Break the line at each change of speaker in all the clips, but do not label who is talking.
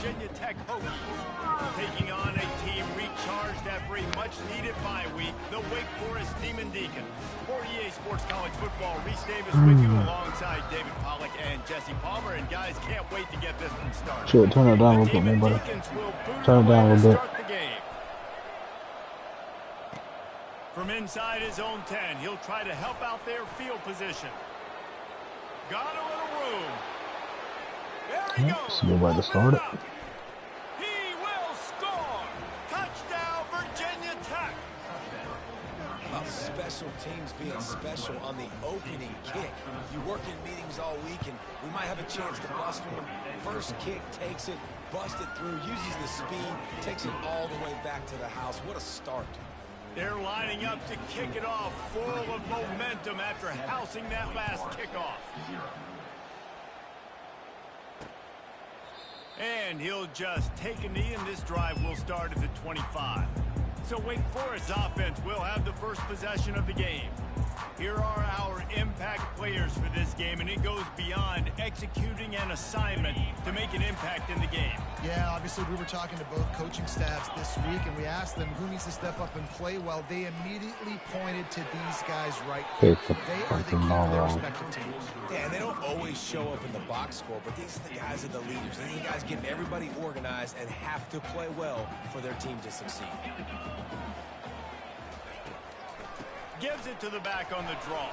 Virginia Tech Hokies. Taking on a team recharged after a much-needed bye week, the Wake Forest Demon Deacons. For EA Sports College Football, Reese Davis with you alongside David Pollack and Jesse Palmer. And guys, can't wait to get this one started.
Shit, turn it down a little bit more, buddy. Turn it down a little bit.
From inside his own 10, he'll try to help out their field position. Got a little room. There he goes.
That's a good way to start it.
He will score. Touchdown, Virginia Tech.
About special teams being special on the opening kick. You work in meetings all week, and we might have a chance to bust one. First kick, takes it, busts it through, uses the speed, takes it all the way back to the house. What a start.
They're lining up to kick it off, full of momentum after housing that last kickoff. And he'll just take a knee, and this drive will start at the 25. So Wake Forest's offense will have the first possession of the game. Here are our impact players for this game, and it goes beyond executing an assignment to make an impact in the game.
Yeah, obviously we were talking to both coaching staffs this week, and we asked them who needs to step up and play well. They immediately pointed to these guys right here. They are the key to their respective teams.
Yeah, and they don't always show up in the box score, but these are the guys that are the leaders. These are the guys getting everybody organized and have to play well for their team to succeed.
Gives it to the back on the draw.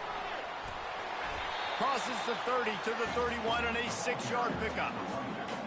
Crosses the 30 to the 31 and a 6-yard pickup.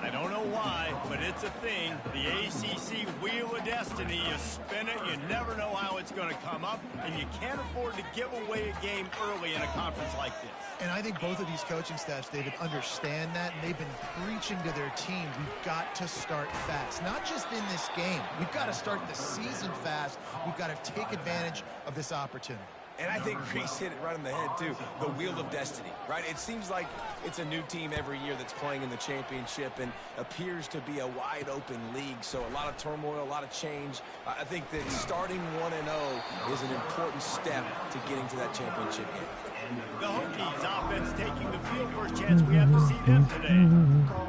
I don't know why, but it's a thing. The ACC Wheel of Destiny, you spin it, you never know how it's going to come up, and you can't afford to give away a game early in a conference like this.
And I think both of these coaching staffs, David, understand that, and they've been preaching to their team, we've got to start fast. Not just in this game. We've got to start the season fast. We've got to take advantage of this opportunity.
And I think Reese hit it right on the head, too. The Wheel of Destiny, right? It seems like it's a new team every year that's playing in the championship and appears to be a wide-open league. So a lot of turmoil, a lot of change. I think that starting 1-0 is an important step to getting to that championship game.
The Hokies offense taking the field. First chance we have to see them today.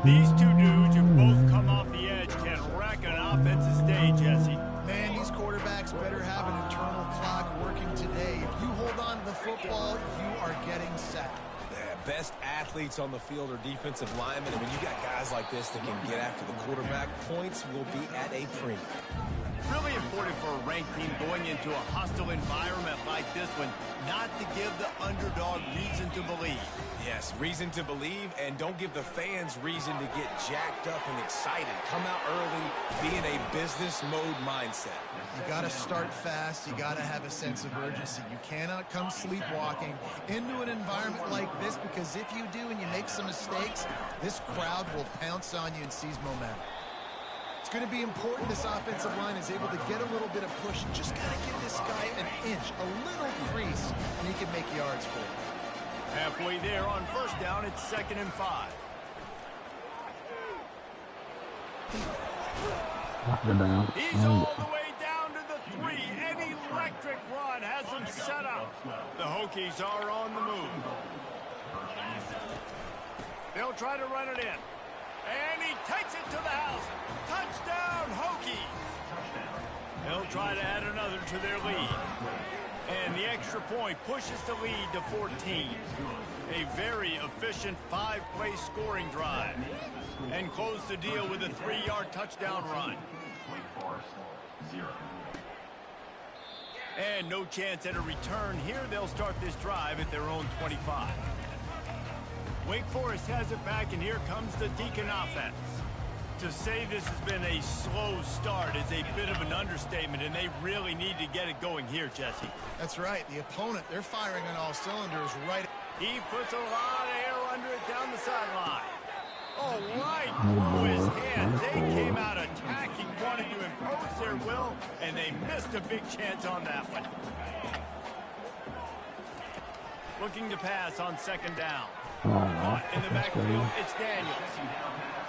These two dudes who both come off the edge can wreck an offensive day, Jesse.
Man, these quarterbacks better have an internal clock working today. If you hold on to the football, you are getting sacked.
The best athletes on the field are defensive linemen. I mean, you got guys like this that can get after the quarterback. Points will be at a premium.
Really important for a ranked team going into a hostile environment like this one, not to give the underdog reason to believe.
Yes, reason to believe, and don't give the fans reason to get jacked up and excited. Come out early, be in a business mode mindset.
You got to start fast. You got to have a sense of urgency. You cannot come sleepwalking into an environment like this, because if you do and you make some mistakes, this crowd will pounce on you and seize momentum. It's going to be important this offensive line is able to get a little bit of push. Just got to give this guy an inch, a little crease, and he can make yards for you.
Halfway there on first down, it's 2nd and 5. He's all the way down to the 3. An electric run has him set up. The Hokies are on the move. They'll try to run it in. And he takes it to the house. Touchdown, Hokies. They'll try to add another to their lead. And the extra point pushes the lead to 14. A very efficient 5-play scoring drive. And close the deal with a 3-yard touchdown run. And no chance at a return here. They'll start this drive at their own 25. Wake Forest has it back, and here comes the Deacon offense. To say this has been a slow start is a bit of an understatement, and they really need to get it going here, Jesse.
That's right. The opponent, they're firing on all cylinders right.
He puts a lot of air under it down the sideline. Oh, right through his hands. They came out attacking, wanting to impose their will, and they missed a big chance on that one. Looking to pass on 2nd down. Caught in the backfield, it's Daniels.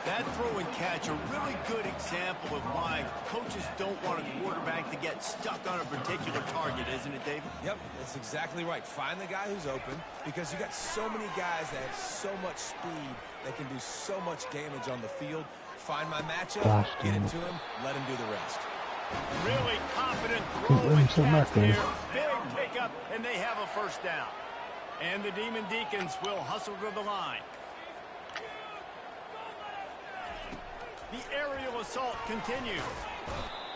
That throw and catch, a really good example of why coaches don't want a quarterback to get stuck on a particular target, isn't it, David?
Yep, that's exactly right. Find the guy who's open, because you got so many guys that have so much speed that can do so much damage on the field. Find my matchup, get it to him, let him do the rest.
Really confident throw and catch there. Big pickup, and they have a first down. And the Demon Deacons will hustle to the line. The aerial assault continues.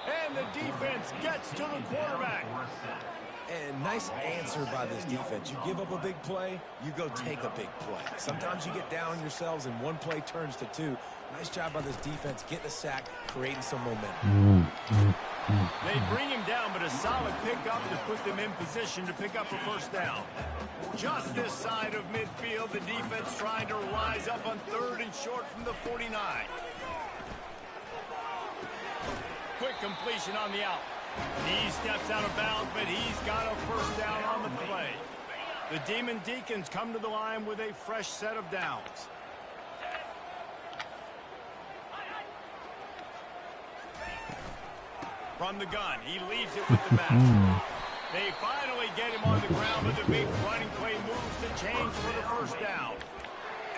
And the defense gets to the quarterback.
And nice answer by this defense. You give up a big play, you go take a big play. Sometimes you get down on yourselves and one play turns to two. Nice job by this defense getting a sack, creating some momentum.
They bring him down, but a solid pickup to put them in position to pick up a first down. Just this side of midfield, the defense trying to rise up on 3rd and short from the 49. Quick completion on the out. He steps out of bounds, but he's got a first down on the play. The Demon Deacons come to the line with a fresh set of downs. From the gun, he leaves it with the match. They finally get him on the ground with a big running play moves to change for the first down.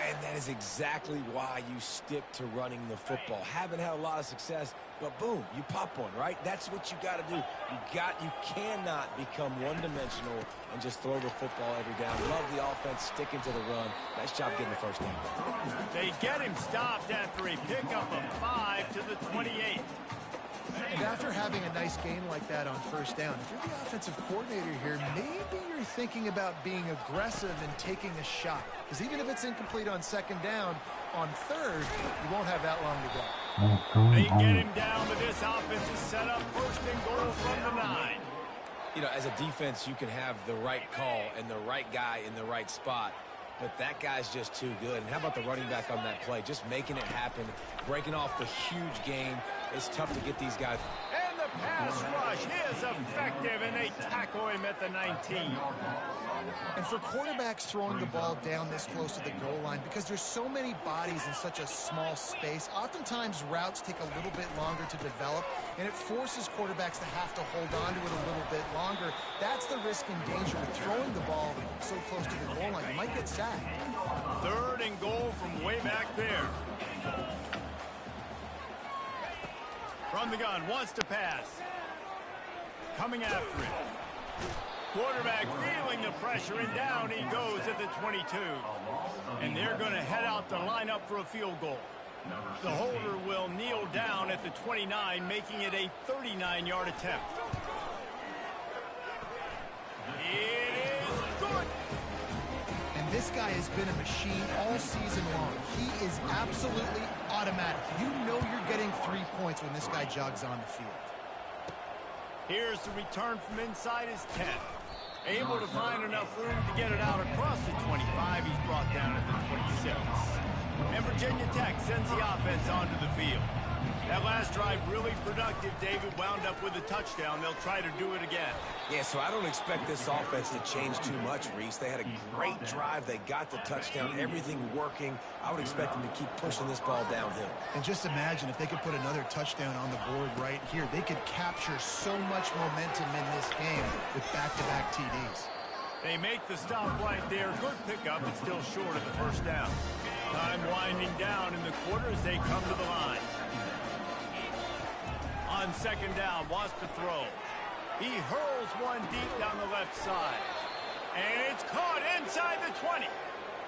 And that is exactly why you stick to running the football. Haven't had a lot of success, but boom, you pop one, right? That's what you got to do. You cannot become one-dimensional and just throw the football every down. Love the offense sticking to the run. Nice job getting the first down.
They get him stopped after a pickup of 5 to the 28.
And after having a nice gain like that on first down, if you're the offensive coordinator here, maybe you're thinking about being aggressive and taking a shot. Because even if it's incomplete on 2nd down, on 3rd, you won't have that long to go.
They get him down, but this offense is set up 1st and goal from the 9.
You know, as a defense, you can have the right call and the right guy in the right spot. But that guy's just too good. And how about the running back on that play? Just making it happen, breaking off the huge gain. It's tough to get these guys.
And the pass rush is effective, and they tackle him at the 19.
And for quarterbacks throwing the ball down this close to the goal line, because there's so many bodies in such a small space, oftentimes routes take a little bit longer to develop, and it forces quarterbacks to have to hold on to it a little bit longer. That's the risk and danger with throwing the ball so close to the goal line. You might get sacked.
3rd and goal from way back there. From the gun, wants to pass. Coming after it. Quarterback feeling the pressure, and down he goes at the 22. And they're going to head out to line up for a field goal. The holder will kneel down at the 29, making it a 39-yard attempt. It is good.
And this guy has been a machine all season long. He is absolutely automatic. You know you're getting 3 points when this guy jogs on the field.
Here's the return from inside his 10. Able to find enough room to get it out across the 25. He's brought down at the 26. And Virginia Tech sends the offense onto the field. That last drive really productive. David wound up with a touchdown. They'll try to do it again.
Yeah, so I don't expect this offense to change too much, Reese. They had a great drive. They got the touchdown. Everything working. I would expect them to keep pushing this ball downhill.
And just imagine if they could put another touchdown on the board right here. They could capture so much momentum in this game with back-to-back TDs.
They make the stop right there. Good pickup, but still short of the first down. Time winding down in the quarter as they come to the line. On 2nd down, wants to throw. He hurls one deep down the left side. And it's caught inside the 20.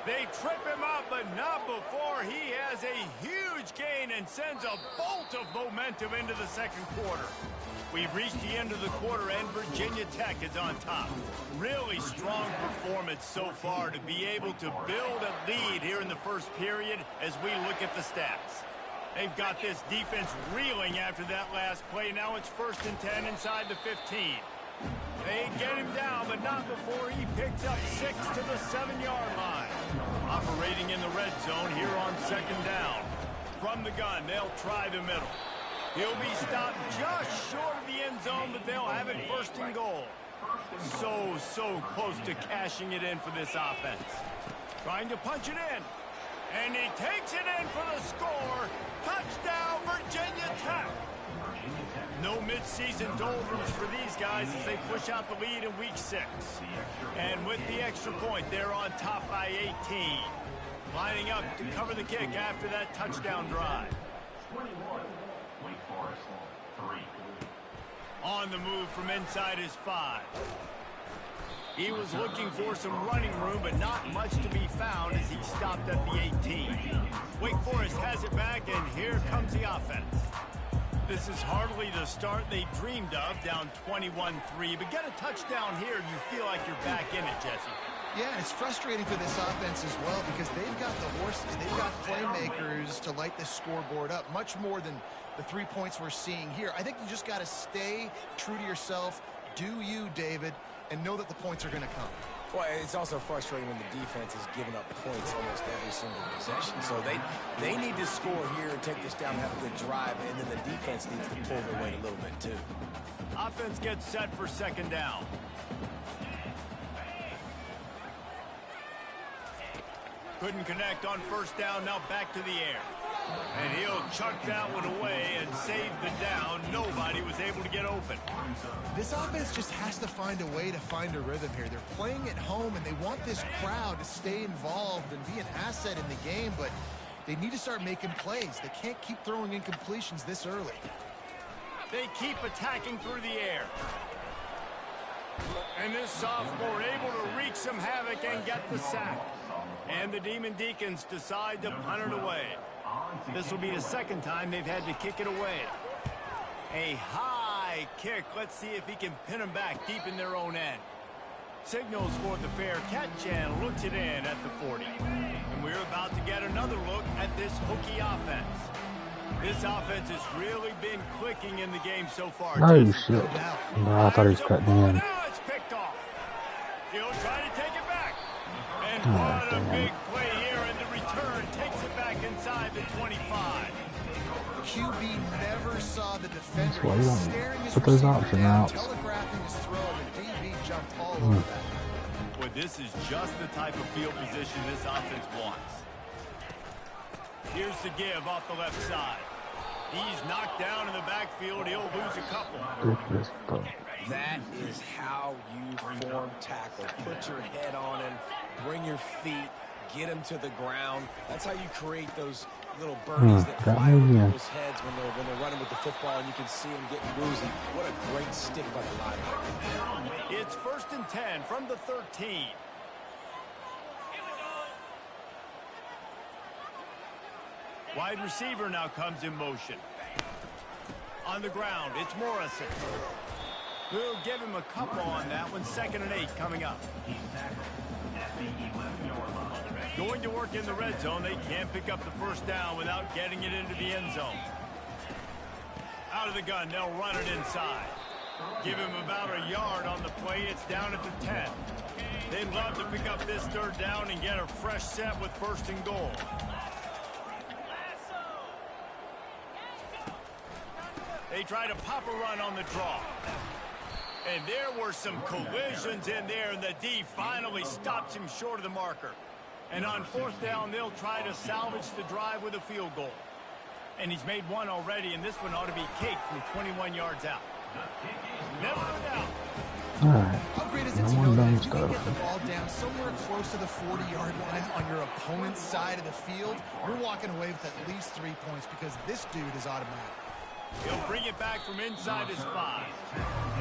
They trip him up, but not before he has a huge gain and sends a bolt of momentum into the 2nd quarter. We've reached the end of the quarter, and Virginia Tech is on top. Really strong performance so far to be able to build a lead here in the 1st period as we look at the stats. They've got this defense reeling after that last play. Now it's 1st and 10 inside the 15. They get him down, but not before he picks up 6 to the 7-yard line. Operating in the red zone here on 2nd down. From the gun, they'll try the middle. He'll be stopped just short of the end zone, but they'll have it 1st and goal. So close to cashing it in for this offense. Trying to punch it in. And he takes it in for the score. No mid-season doldrums for these guys as they push out the lead in week 6. And with the extra point, they're on top by 18. Lining up to cover the kick after that touchdown drive. On the move from inside his 5. He was looking for some running room, but not much to be found as he stopped at the 18. Wake Forest has it back, and here comes the offense. This is hardly the start they dreamed of, down 21-3. But get a touchdown here, and you feel like you're back in it, Jesse.
Yeah, and it's frustrating for this offense as well because they've got the horses, they've got playmakers to light this scoreboard up, much more than the 3 points we're seeing here. I think you just got to stay true to yourself, do you, David, and know that the points are going to come.
Well, it's also frustrating when the defense is giving up points almost every single possession. So they need to score here and take this down and have a good drive, and then the defense needs to pull their weight a little bit too.
Offense gets set for second down. Couldn't connect on first down, now back to the air. And he'll chuck that one away and save the down. Nobody was able to get open.
This offense just has to find a way to find a rhythm here. They're playing at home, and they want this crowd to stay involved and be an asset in the game, but they need to start making plays. They can't keep throwing incompletions this early.
They keep attacking through the air. And this sophomore able to wreak some havoc and get the sack. And the Demon Deacons decide to punt it away. This will be the second time they've had to kick it away. A high kick. Let's see if he can pin them back deep in their own end. Signals for the fair catch and looks it in at the 40. And we're about to get another look at this Hokie offense. This offense has really been clicking in the game so far.
Oh, shit. No, I thought he was cutting in.
Now it's picked off. He'll try to take it back. And what a big play here, and the return takes it back inside the 25.
QB never saw the defender.
That's why you don't
Staring his
put those
receiver
options
down,
out.
telegraphing his throw, and DB jumped all over that.
Well, this is just the type of field position this offense wants. Here's the give off the left side. He's knocked down in the backfield. He'll lose a couple.
That is how you form tackle. Put your head on him, bring your feet, get him to the ground. That's how you create those little birdies that fly over people's heads when they're running with the football, and you can see them getting woozy. What a great stick by the linebacker.
It's 1st and 10 from the 13. Wide receiver now comes in motion. On the ground, it's Morrison. We'll give him a couple on that one. 2nd and 8 coming up. Going to work in the red zone. They can't pick up the first down without getting it into the end zone. Out of the gun, they'll run it inside. Give him about a yard on the play. It's down at the 10. They'd love to pick up this 3rd down and get a fresh set with 1st and goal. They try to pop a run on the draw. And there were some collisions in there, and the D finally stops him short of the marker. And on 4th down, they'll try to salvage the drive with a field goal. And he's made one already, and this one ought to be caked from 21 yards out. Never in doubt.
Alright.
How great is it to know that if you can get the ball down somewhere close to the 40-yard line on your opponent's side of the field, you're walking away with at least 3 points because this dude is automatic.
He'll bring it back from inside his 5.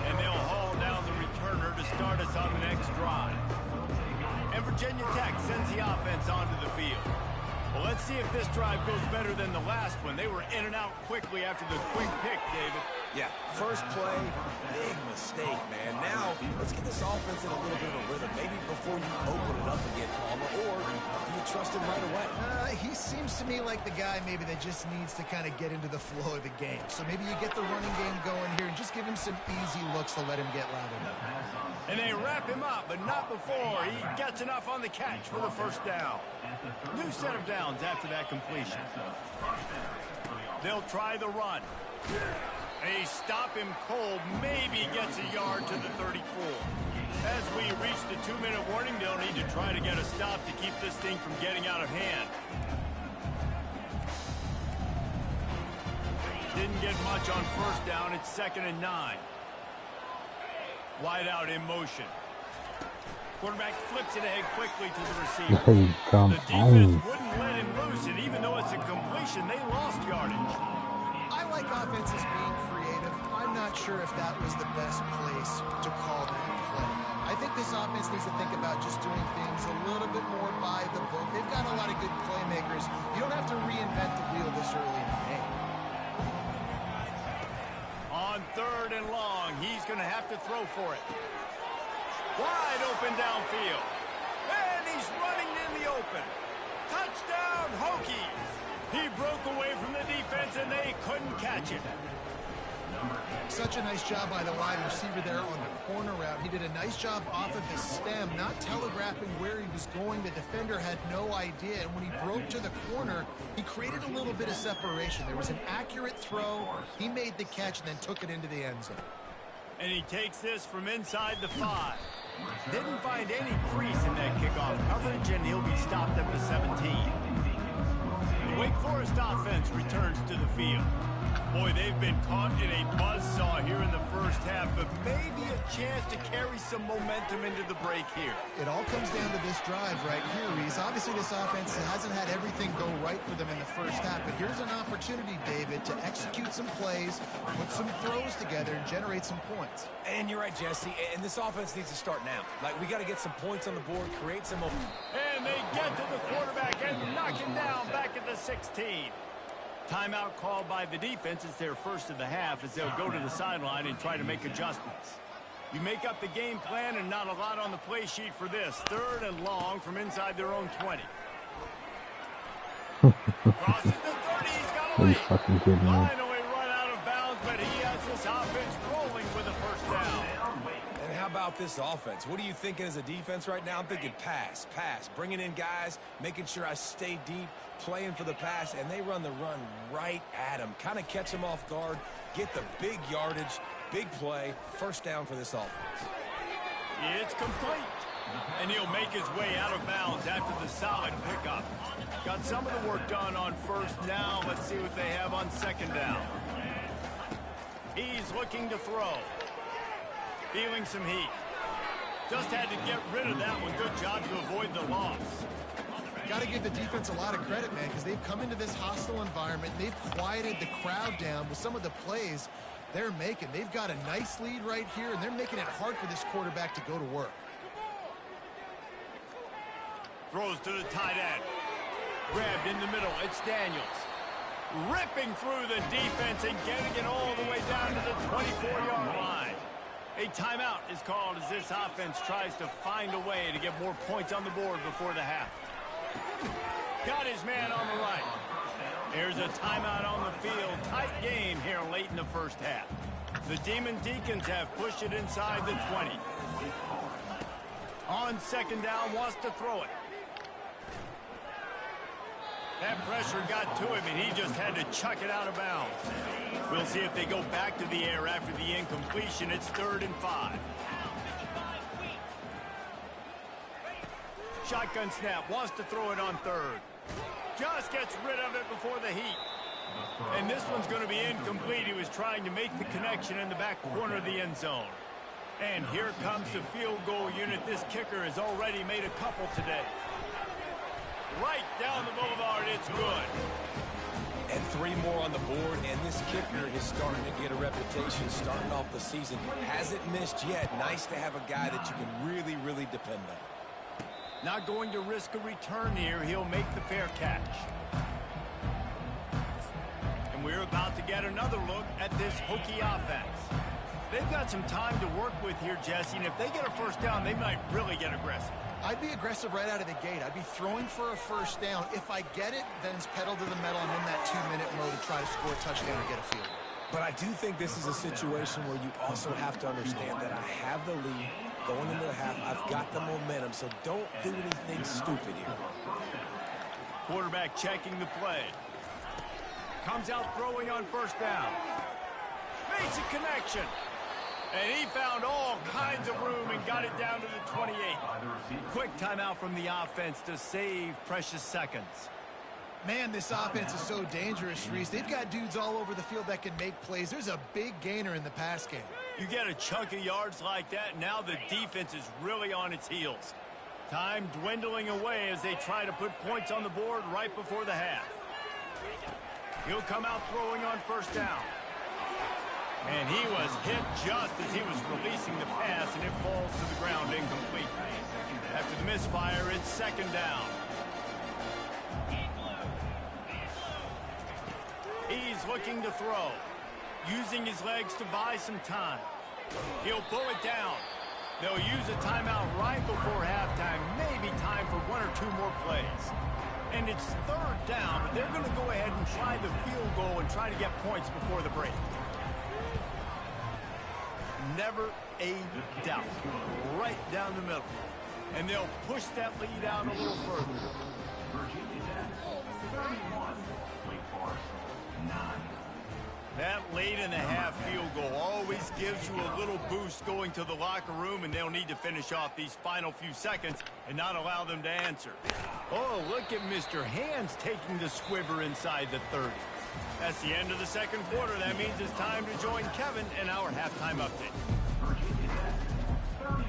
And they'll haul down the returner to start us on the next drive. And Virginia Tech sends the offense onto the field. Well, let's see if this drive goes better than the last one. They were in and out quickly after the quick pick, David.
Yeah, first play, big mistake, man. Now, let's get this offense in a little bit of a rhythm. Maybe before you open it up again, Palmer, or do you trust him right away?
He seems to me like the guy maybe that just needs to kind of get into the flow of the game. So maybe you get the running game going here and just give him some easy looks to let him get louder.
And they wrap him up, but not before he gets enough on the catch for the 1st down. New set of downs after that completion. They'll try the run. They stop him cold, maybe gets a yard to the 34. As we reach the 2-minute warning, they'll need to try to get a stop to keep this thing from getting out of hand. Didn't get much on first down. It's 2nd and 9. Wide out in motion. Quarterback flips it ahead quickly to the receiver.
Hey, come
The defense
on.
wouldn't let him loose, and even though it's a completion, they lost yardage.
I like offenses being creative. I'm not sure if that was the best place to call that play. I think this offense needs to think about just doing things a little bit more by the book. They've got a lot of good playmakers. You don't have to reinvent the wheel this early in the game.
On 3rd and long, he's going to have to throw for it. Wide open downfield. And he's running in the open. Touchdown, Hokies. He broke away from the defense, and they couldn't catch it.
Such a nice job by the wide receiver there on the corner route. He did a nice job off of his stem, not telegraphing where he was going. The defender had no idea, and when he broke to the corner, he created a little bit of separation. There was an accurate throw. He made the catch and then took it into the end zone.
And he takes this from inside the 5. Didn't find any crease in that kickoff coverage, and he'll be stopped at the 17. The Wake Forest offense returns to the field. Boy, they've been caught in a buzzsaw here in the first half, but maybe a chance to carry some momentum into the break here.
It all comes down to this drive right here, Reese. Obviously, this offense hasn't had everything go right for them in the first half, but here's an opportunity, David, to execute some plays, put some throws together, and generate some points.
And you're right, Jesse, and this offense needs to start now. Like, we got to get some points on the board, create some momentum.
And they get to the quarterback and knock him down back at the 16. Timeout called by the defense. It's their first of the half as they'll go to the sideline and try to make adjustments. You make up the game plan and not a lot on the play sheet for this. 3rd and long from inside their own 20. Crosses the 30. He's got
Are you
away.
fucking kidding me?
Finally run out of bounds, but he has this offense rolling with a first down.
And how about this offense? What are you thinking as a defense right now? I'm thinking pass, bringing in guys, making sure I stay deep, playing for the pass, and they run the run right at him. Kind of catch him off guard, get the big yardage, big play, first down for this offense.
It's complete. And he'll make his way out of bounds after the solid pickup. Got some of the work done on first down. Let's see what they have on 2nd down. He's looking to throw. Feeling some heat. Just had to get rid of that one. Good job to avoid the loss.
Got to give the defense a lot of credit, man, because they've come into this hostile environment. They've quieted the crowd down with some of the plays they're making. They've got a nice lead right here, and they're making it hard for this quarterback to go to work.
Throws to the tight end. Grabbed in the middle. It's Daniels. Ripping through the defense and getting it all the way down to the 24-yard line. A timeout is called as this offense tries to find a way to get more points on the board before the half. Got his man on the right. There's a timeout on the field. Tight game here late in the first half. The Demon Deacons have pushed it inside the 20. On 2nd down, wants to throw it. That pressure got to him, and he just had to chuck it out of bounds. We'll see if they go back to the air after the incompletion. It's 3rd and 5. Shotgun snap, wants to throw it on 3rd. Just gets rid of it before the heat. And this one's going to be incomplete. He was trying to make the connection in the back corner of the end zone. And here comes the field goal unit. This kicker has already made a couple today. Right down the boulevard, it's good.
And 3 more on the board, and this kicker is starting to get a reputation starting off the season. Hasn't missed yet. Nice to have a guy that you can really, really depend on.
Not going to risk a return here. He'll make the fair catch. And we're about to get another look at this Hokie offense. They've got some time to work with here, Jesse, and if they get a first down, they might really get aggressive.
I'd be aggressive right out of the gate. I'd be throwing for a first down. If I get it, then it's pedal to the metal. I'm in that 2-minute mode to try to score a touchdown or get a field.
But I do think this is a situation where you also have to understand that I have the lead going into the half. I've got the momentum, so don't do anything stupid here.
Quarterback checking the play. Comes out throwing on first down. Makes a connection. And he found all kinds of room and got it down to the 28. Quick timeout from the offense to save precious seconds.
Man, this offense is so dangerous, Reese. They've got dudes all over the field that can make plays. There's a big gainer in the pass game.
You get a chunk of yards like that, now the defense is really on its heels. Time dwindling away as they try to put points on the board right before the half. He'll come out throwing on first down. And he was hit just as he was releasing the pass, and it falls to the ground incomplete. After the misfire, it's second down. He's looking to throw, using his legs to buy some time. He'll pull it down. They'll use a timeout right before halftime, maybe time for one or two more plays. And it's third down, but they're going to go ahead and try the field goal and try to get points before the break. Never a doubt. Right down the middle. And they'll push that lead out a little further. That late in the half field goal always gives you a little boost going to the locker room, and they'll need to finish off these final few seconds and not allow them to answer. Oh, look at Mr. Hands taking the squiver inside the 30. That's the end of the second quarter. That means it's time to join Kevin in our halftime update.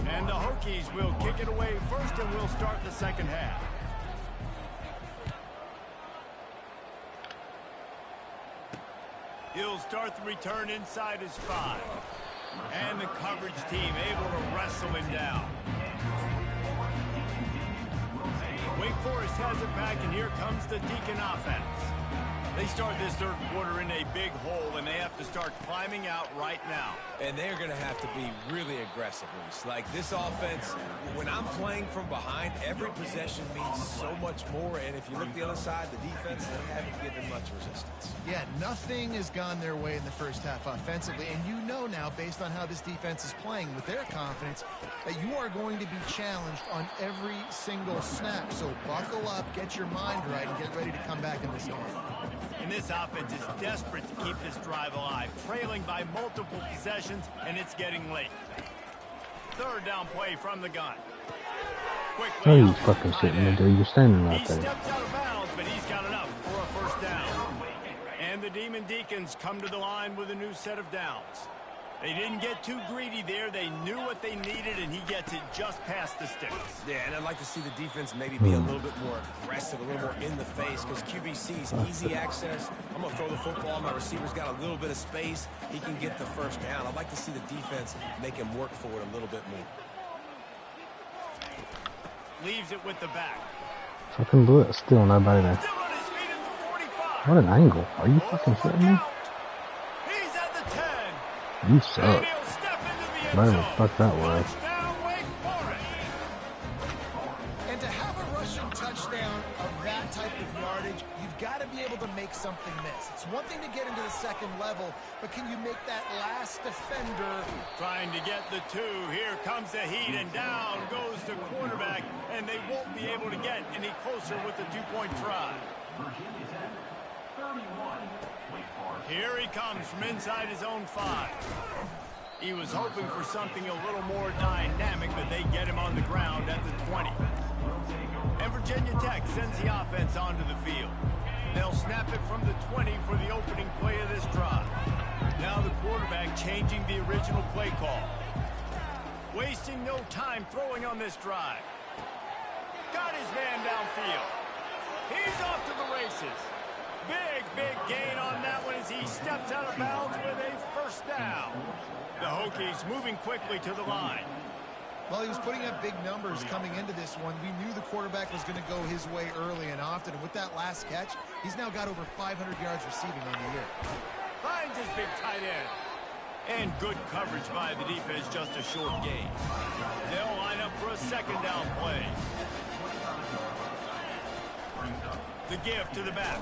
And the Hokies will kick it away first, and we'll start the second half. He'll start the return inside his 5. And the coverage team able to wrestle him down. Wake Forest has it back, and here comes the Deacon offense. They start this third quarter in a big hole, and they have to start climbing out right now.
And they're going to have to be really aggressive, Reese. Like this offense, when I'm playing from behind, every possession means so much more. And if you look the other side, the defense, they haven't given much resistance.
Yeah, nothing has gone their way in the first half offensively. And you know now, based on how this defense is playing with their confidence, that you are going to be challenged on every single snap. So buckle up, get your mind right, and get ready to come back in this game.
And this offense is desperate to keep this drive alive, trailing by multiple possessions, and it's getting late. Third down play from the gun.
Quickly, you fucking sitting there, dude. You're standing right there.
He steps out of bounds, but he's got enough for a first down. And the Demon Deacons come to the line with a new set of downs. They didn't get too greedy there. They knew what they needed, and he gets it just past the sticks.
Yeah, and I'd like to see the defense maybe be a little bit more aggressive, a little more in the face, because QBC's easy access. I'm going to throw the football. My receiver's got a little bit of space. He can get the first down. I'd like to see the defense make him work for it a little bit more.
Leaves it with the back.
Fucking blitz. Still nobody there.
Still on his feet at the 45.
What an angle. Are you fucking kidding me?
He's at the 10.
You suck.
And he'll step into the end
Better
zone.
fuck that way.
Touchdown, Wake Forest.
And to have a rushing touchdown of that type of yardage, you've got to be able to make something miss. It's one thing to get into the second level, but can you make that last defender?
Trying to get the 2. Here comes the heat, and down goes the quarterback, and they won't be able to get any closer with the 2-point try. Here he comes from inside his own 5. He was hoping for something a little more dynamic, but they get him on the ground at the 20. And Virginia Tech sends the offense onto the field. They'll snap it from the 20 for the opening play of this drive. Now the quarterback changing the original play call. Wasting no time throwing on this drive. Got his man downfield. He's off to the races. Big gain on that one as he steps out of bounds with a first down. The Hokies moving quickly to the line.
Well, he was putting up big numbers coming into this one. We knew the quarterback was going to go his way early and often. And with that last catch, he's now got over 500 yards receiving on the year.
Finds his big tight end. And good coverage by the defense, just a short gain. They'll line up for a second down play. The give to the back.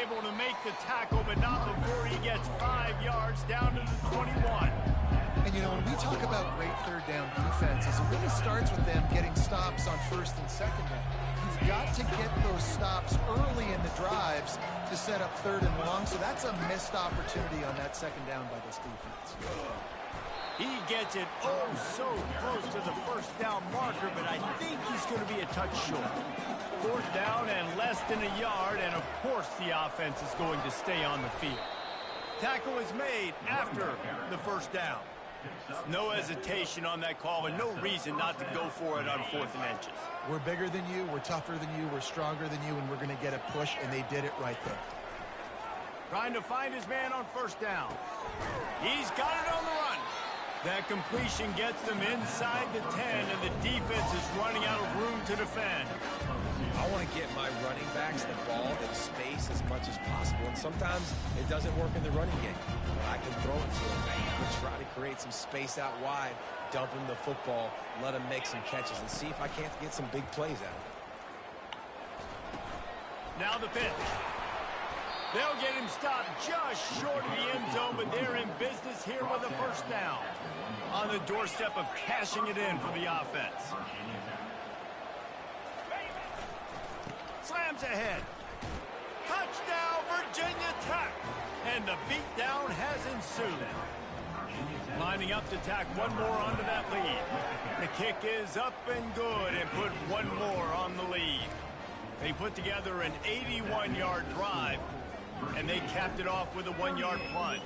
Able to make the tackle, but not before he gets 5 yards down to the 21.
And, you know, when we talk about great third down defenses, it really starts with them getting stops on first and second down. You've got to get those stops early in the drives to set up third and long, so that's a missed opportunity on that second down by this defense.
He gets it oh so close to the first down marker, but I think he's going to be a touch short. Fourth down and less than a yard, and of course the offense is going to stay on the field. Tackle is made after the first down. No hesitation on that call and no reason not to go for it on 4th and inches.
We're bigger than you, we're tougher than you, we're stronger than you, and we're going to get a push, and they did it right there.
Trying to find his man on first down. He's got it on the run. That completion gets them inside the 10, and the defense is running out of room to defend.
I want to get my running backs the ball in space as much as possible, and sometimes it doesn't work in the running game. But I can throw it to them. I'm going to try to create some space out wide, dump him the football, let him make some catches, and see if I can't get some big plays out of it.
Now the pitch. They'll get him stopped just short of the end zone, but they're in business here with a first down. On the doorstep of cashing it in for the offense. Slams ahead. Touchdown, Virginia Tech. And the beatdown has ensued. Lining up to tack one more onto that lead. The kick is up and good and put one more on the lead. They put together an 81-yard drive, and they capped it off with a 1-yard plunge.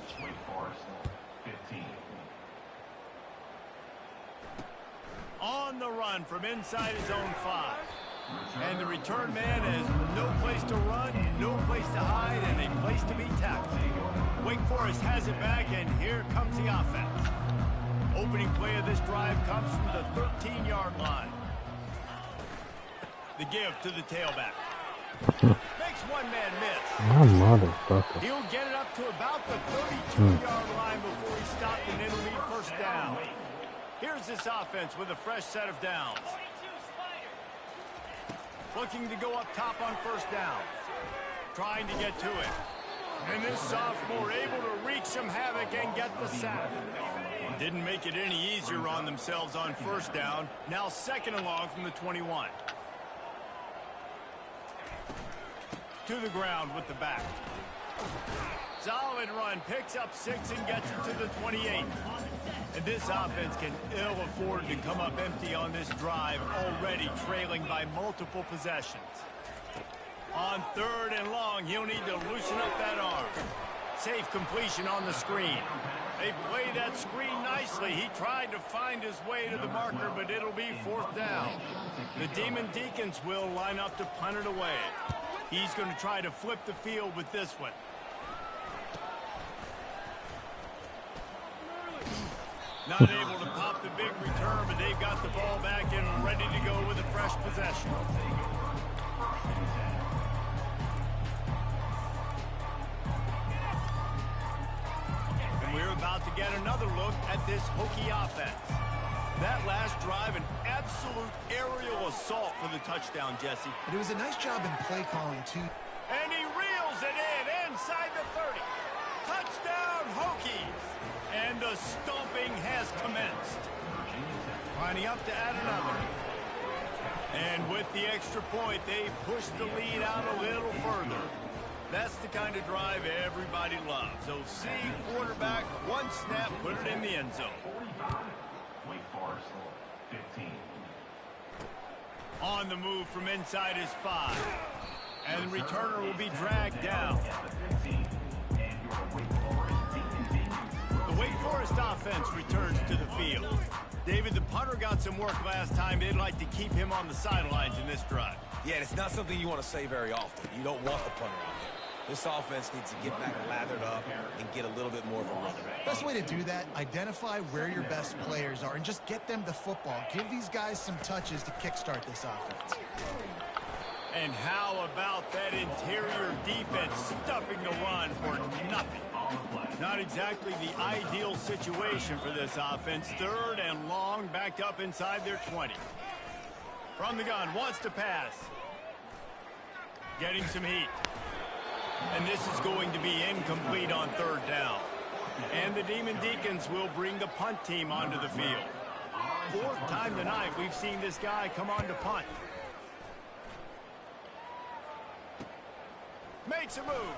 On the run from inside his own 5. And the return man has no place to run, no place to hide, and a place to be tackled. Wake Forest has it back, and here comes the offense. Opening play of this drive comes from the 13-yard line. The give to the tailback. Makes one man miss.
My motherfucker.
He'll get it up to about the 32-yard line before he stopped, and it'll be first down. Here's this offense with a fresh set of downs. Looking to go up top on first down. Trying to get to it. And this sophomore able to wreak some havoc and get the sack. Didn't make it any easier on themselves on first down. Now second and long from the 21. To the ground with the back. Solid run, picks up 6 and gets it to the 28. And this offense can ill afford to come up empty on this drive, already trailing by multiple possessions. On 3rd and long, he'll need to loosen up that arm. Safe completion on the screen. They play that screen nicely. He tried to find his way to the marker, but it'll be 4th down. The Demon Deacons will line up to punt it away. He's going to try to flip the field with this one. Not able to pop the big return, but they've got the ball back and ready to go with a fresh possession. And we're about to get another look at this Hokie offense. That last drive, an absolute aerial assault for the touchdown, Jesse.
But it was a nice job in play calling, too.
And he reels it in inside the 30. Touchdown, Hokies. And the stomping has commenced. Lining up to add another. And with the extra point, they push the lead out a little further. That's the kind of drive everybody loves. So see quarterback, one snap, put it in the end zone.
Wake Forest, 15.
On the move from inside his 5. And the returner will be dragged down. The Wake Forest offense returns to the field. David, the punter got some work last time. They'd like to keep him on the sidelines in this drive.
Yeah, it's not something you want to say very often. You don't want the punter out there. This offense needs to get back lathered up and get a little bit more of a run.
Best way to do that, identify where your best players are and just get them the football. Give these guys some touches to kickstart this offense.
And how about that interior defense stuffing the run for nothing? Not exactly the ideal situation for this offense. 3rd and long, backed up inside their 20. From the gun, wants to pass. Getting some heat. And this is going to be incomplete on 3rd down. And the Demon Deacons will bring the punt team onto the field. 4th time tonight we've seen this guy come on to punt. Makes a move.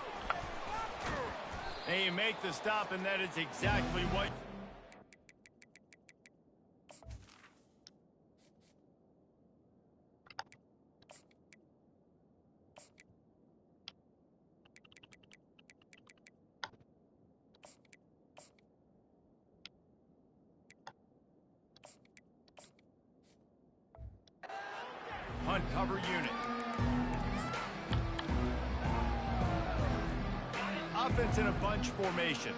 They make the stop, and that is exactly what... cover unit. Offense in a bunch formation.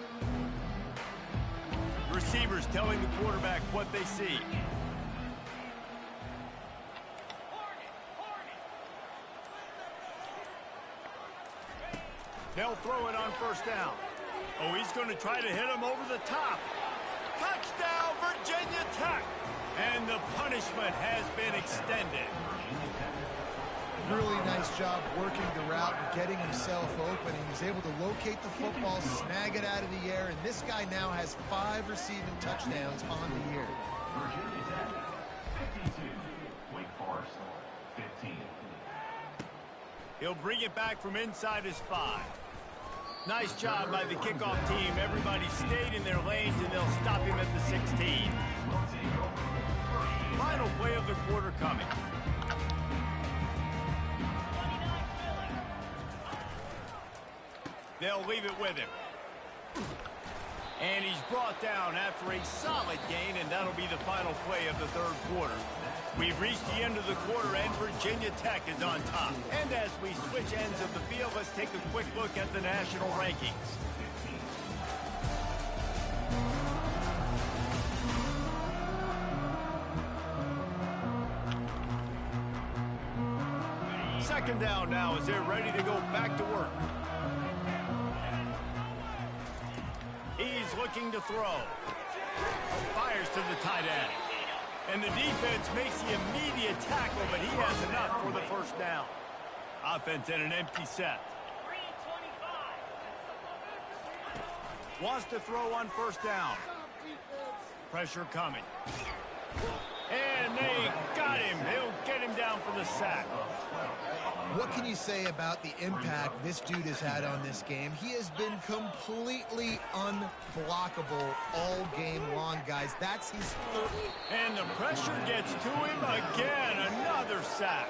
Receivers telling the quarterback what they see. They'll throw it on first down. Oh, he's going to try to hit him over the top. Touchdown, Virginia Tech. And the punishment has been extended.
Really nice job working the route and getting himself open. He was able to locate the football, snag it out of the air, and this guy now has 5 receiving touchdowns on the year.
Virginia Tech, 52. Wake Forest, 15.
He'll bring it back from inside his 5. Nice job by the kickoff team. Everybody stayed in their lanes, and they'll stop him at the 16. Final play of the quarter coming. They'll leave it with him. And he's brought down after a solid gain, and that'll be the final play of the third quarter. We've reached the end of the quarter, and Virginia Tech is on top. And as we switch ends of the field, let's take a quick look at the national rankings. Second down now as they're ready to go back to work. He's looking to throw. Fires to the tight end. And the defense makes the immediate tackle, but he has enough for the first down. Offense in an empty set. Wants to throw on first down. Pressure coming. And they got him. He'll get him down for the sack.
What can you say about the impact this dude has had on this game? He has been completely unblockable all game long, guys. That's his third.
And the pressure gets to him again. Another sack.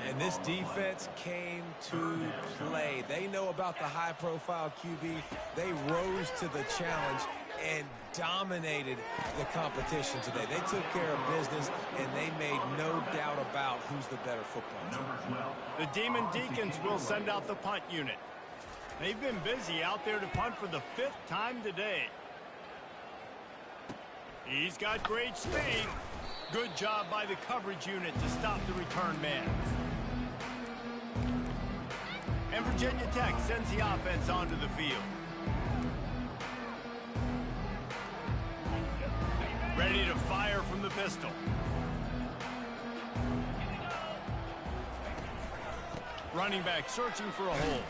And this defense came to play. They know about the high-profile QB. They rose to the challenge and dominated the competition today. They took care of business, and they made no doubt about who's the better football team.
The Demon Deacons will send out the punt unit. They've been busy out there to punt for the 5th time today. He's got great speed. Good job by the coverage unit to stop the return man. And Virginia Tech sends the offense onto the field. Ready to fire from the pistol. Running back searching for a hole.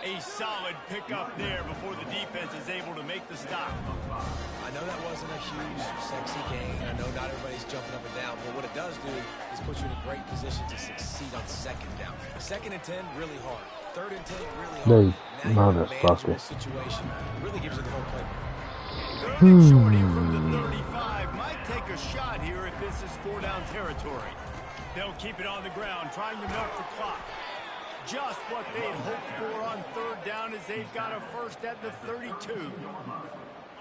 A solid pickup there before the defense is able to make the stop.
I know that wasn't a huge, sexy gain. I know not everybody's jumping up and down, but what it does do is put you in a great position to succeed on second down. 2nd and 10, really hard. 3rd and 10, really hard. Now you're in a manageable situation. Really gives you the whole playbook.
Third and shorty from the 35 might take a shot here if this is 4-down territory. They'll keep it on the ground, trying to milk the clock. Just what they'd hoped for on 3rd down as they've got a first at the 32.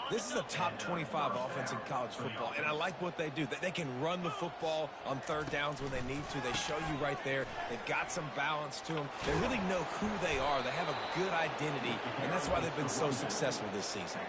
This is a top 25 offense in college football, and I like what they do. They can run the football on 3rd downs when they need to. They show you right there. They've got some balance to them. They really know who they are. They have a good identity, and that's why they've been so successful this season.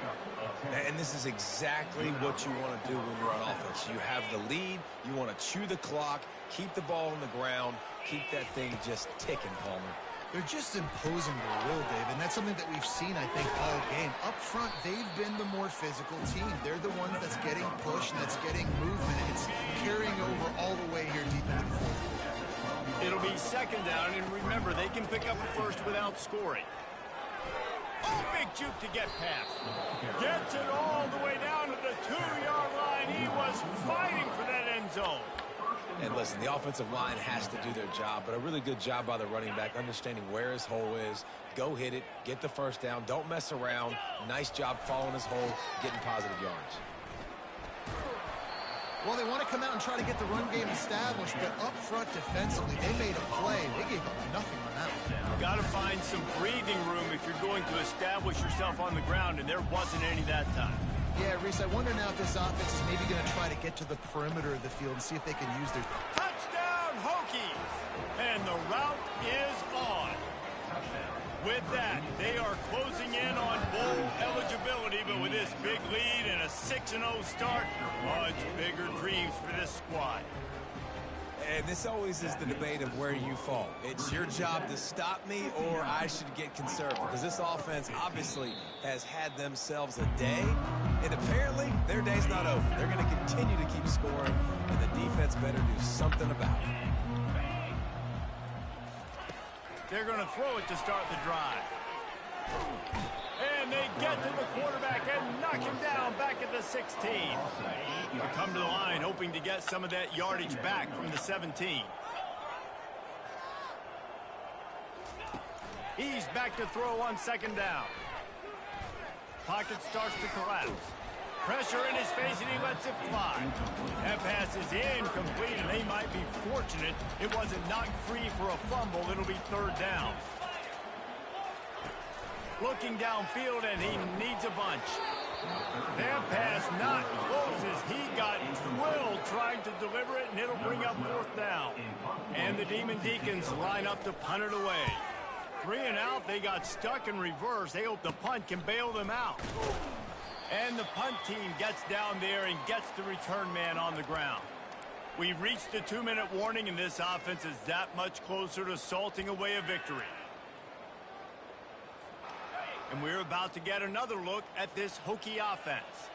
And this is exactly what you want to do when you're on offense. You have the lead. You want to chew the clock, keep the ball on the ground, keep that thing just ticking, Palmer.
They're just imposing their will, Dave, and that's something that we've seen, I think, all game. Up front, they've been the more physical team. They're the ones that's getting pushed and that's getting movement, and it's carrying over all the way here deep into the fourth.
It'll be 2nd down, and remember, they can pick up a first without scoring. Oh, big juke to get past. Gets it all the way down to the 2-yard line. He was fighting for that end zone.
And listen, the offensive line has to do their job, but a really good job by the running back, understanding where his hole is. Go hit it, get the first down, don't mess around. Nice job following his hole, getting positive yards.
Well, they want to come out and try to get the run game established, but up front defensively, they made a play. They gave up nothing on that one.
Got to find some breathing room if you're going to establish yourself on the ground, and there wasn't any that time.
Yeah, Reese, I wonder now if this offense is maybe going to try to get to the perimeter of the field and see if they can use their...
Touchdown! Hokies. And the route is on. With that, they are closing in on bowl eligibility, but with this big lead and a 6-0 start, much bigger dreams for this squad.
And this always is the debate of where you fall. It's your job to stop me or I should get conservative, because this offense obviously has had themselves a day, and apparently their day's not over. They're going to continue to keep scoring, and the defense better do something about it.
They're going to throw it to start the drive. And they get to the quarterback and knock him down back at the 16. They come to the line hoping to get some of that yardage back from the 17. He's back to throw on second down. Pocket starts to collapse. Pressure in his face, and he lets it fly. That pass is incomplete, and they might be fortunate it wasn't knocked free for a fumble. It'll be third down. Looking downfield, and he needs a bunch. That pass not close as he got drilled trying to deliver it, and it'll bring up fourth down. And the Demon Deacons line up to punt it away. 3 and out, they got stuck in reverse. They hope the punt can bail them out. And the punt team gets down there and gets the return man on the ground. We've reached the 2-minute warning, and this offense is that much closer to salting away a victory. And we're about to get another look at this Hokie offense.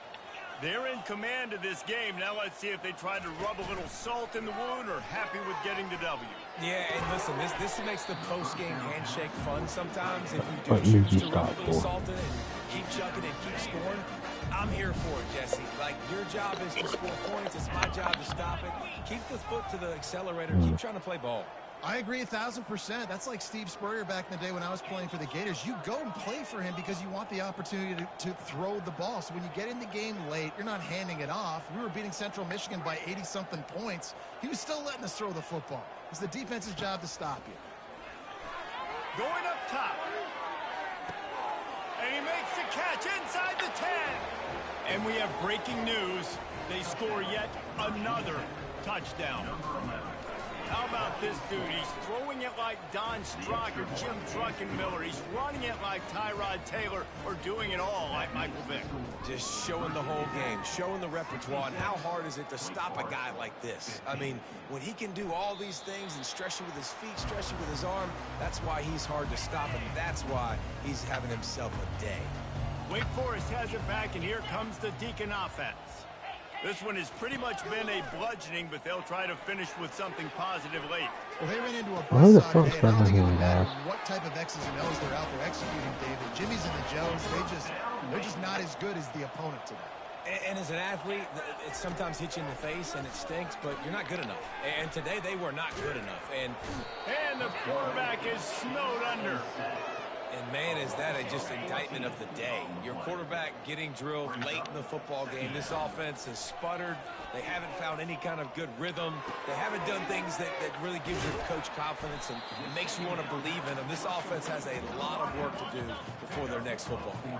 They're in command of this game. Now let's see if they try to rub a little salt in the wound or happy with getting the W.
Yeah, and listen, this makes the post-game handshake fun sometimes. If you do choose to rub a little salt in it, keep chucking and keep scoring, I'm here for it, Jesse. Like, your job is to score points. It's my job to stop it. Keep the foot to the accelerator. Keep trying to play ball.
I agree 1,000%. That's like Steve Spurrier back in the day when I was playing for the Gators. You go and play for him because you want the opportunity to throw the ball. So when you get in the game late, you're not handing it off. We were beating Central Michigan by 80-something points. He was still letting us throw the football. It's the defense's job to stop you.
Going up top. And he makes the catch inside the 10. And we have breaking news. They score yet another touchdown. How about this dude? He's throwing it like Don Strock or Jim Druckenmiller. He's running it like Tyrod Taylor, or doing it all like Michael Vick.
Just showing the whole game, showing the repertoire, and how hard is it to stop a guy like this? I mean, when he can do all these things and stretch you with his feet, stretch you with his arm, that's why he's hard to stop, and that's why he's having himself a day.
Wake Forest has it back, and here comes the Deacon offense. This one has pretty much been a bludgeoning, but they'll try to finish with something positive late.
Well, they ran into a buzzsaw today, and I don't think it matters what type of X's and O's they're out there executing, David. Jimmy's and the Joes, they're just not as good as the opponent today.
And as an athlete, it sometimes hits you in the face, and it stinks, but you're not good enough. And today, they were not good enough. And
the quarterback is snowed under.
And, man, is that just indictment of the day. Your quarterback getting drilled late in the football game. This offense has sputtered. They haven't found any kind of good rhythm. They haven't done things that really gives your coach confidence and makes you want to believe in them. This offense has a lot of work to do before their next football game.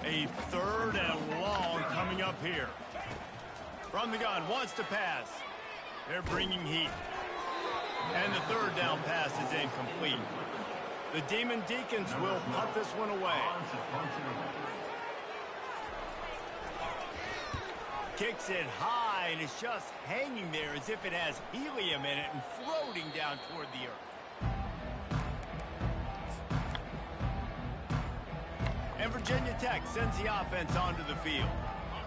A third and long coming up here. From the gun, wants to pass. They're bringing heat. And the third down pass is incomplete. The Demon Deacons will punt this one away. Kicks it high, and it's just hanging there as if it has helium in it and floating down toward the earth. And Virginia Tech sends the offense onto the field.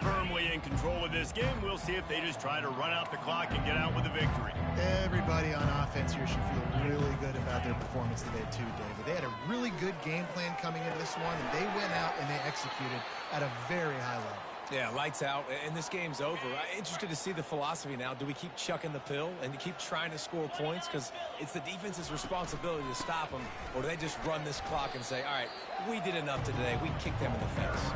Firmly in control of this game. We'll see if they just try to run out the clock and get out with a victory.
Everybody on offense here should feel really good about their performance today too, David. They had a really good game plan coming into this one, and they went out and they executed at a very high level.
Yeah, lights out, and this game's over. I'm interested to see the philosophy now. Do we keep chucking the pill and keep trying to score points? Because it's the defense's responsibility to stop them. Or do they just run this clock and say, all right, we did enough today. We kicked them in the face.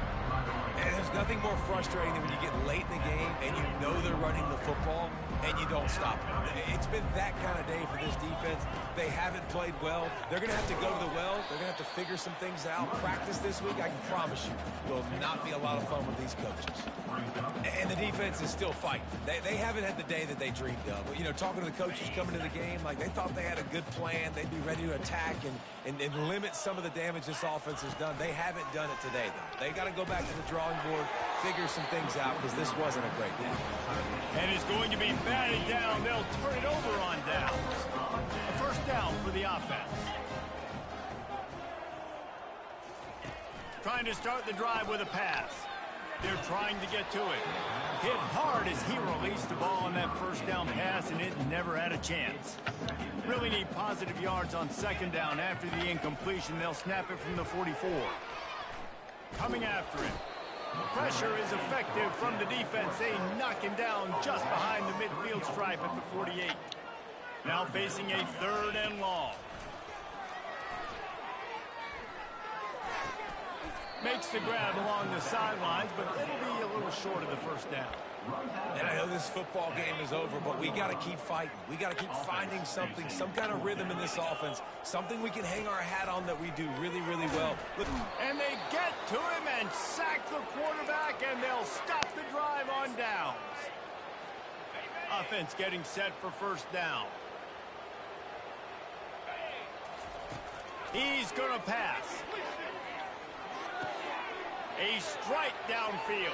And there's nothing more frustrating than when you get late in the game and you know they're running the football and you don't stop it. It's been that kind of day for this defense. They haven't played well. They're going to have to go to the well. They're going to have to figure some things out. Practice this week, I can promise you, will not be a lot of fun with these coaches. And the defense is still fighting. They haven't had the day that they dreamed of. You know, talking to the coaches coming to the game, like they thought they had a good plan. They'd be ready to attack and limit some of the damage this offense has done. They haven't done it today, though. They got to go back to the drawing board, figure some things out, because this wasn't a great day.
And it's going to be batted down. They'll turn it over on downs. A first down for the offense. Trying to start the drive with a pass. They're trying to get to it. Hit hard as he released the ball on that first down pass, and it never had a chance. Really need positive yards on second down. After the incompletion, they'll snap it from the 44. Coming after it. Pressure is effective from the defense. They knock him down just behind the midfield stripe at the 48. Now facing a third and long. Makes the grab along the sidelines, but it'll be a little short of the first down.
And I know this football game is over, but we got to keep fighting. We got to keep finding something, some kind of rhythm in this offense, something we can hang our hat on that we do really, really well. Look.
And they get to him and sack the quarterback, and they'll stop the drive on downs. Offense getting set for first down. He's going to pass. A strike downfield.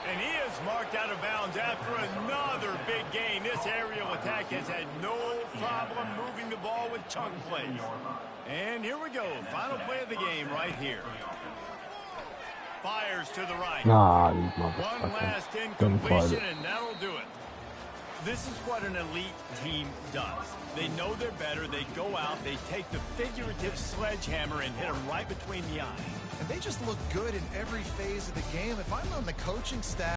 And he is marked out of bounds after another big gain. This aerial attack has had no problem moving the ball with chunk plays. And here we go. Final play of the game right here. Fires to the right.
Nah,
one last incompletion, and that'll do it. This is what an elite team does. They know they're better. They go out. They take the figurative sledgehammer and hit them right between the eyes.
And they just look good in every phase of the game. If I'm on the coaching staff,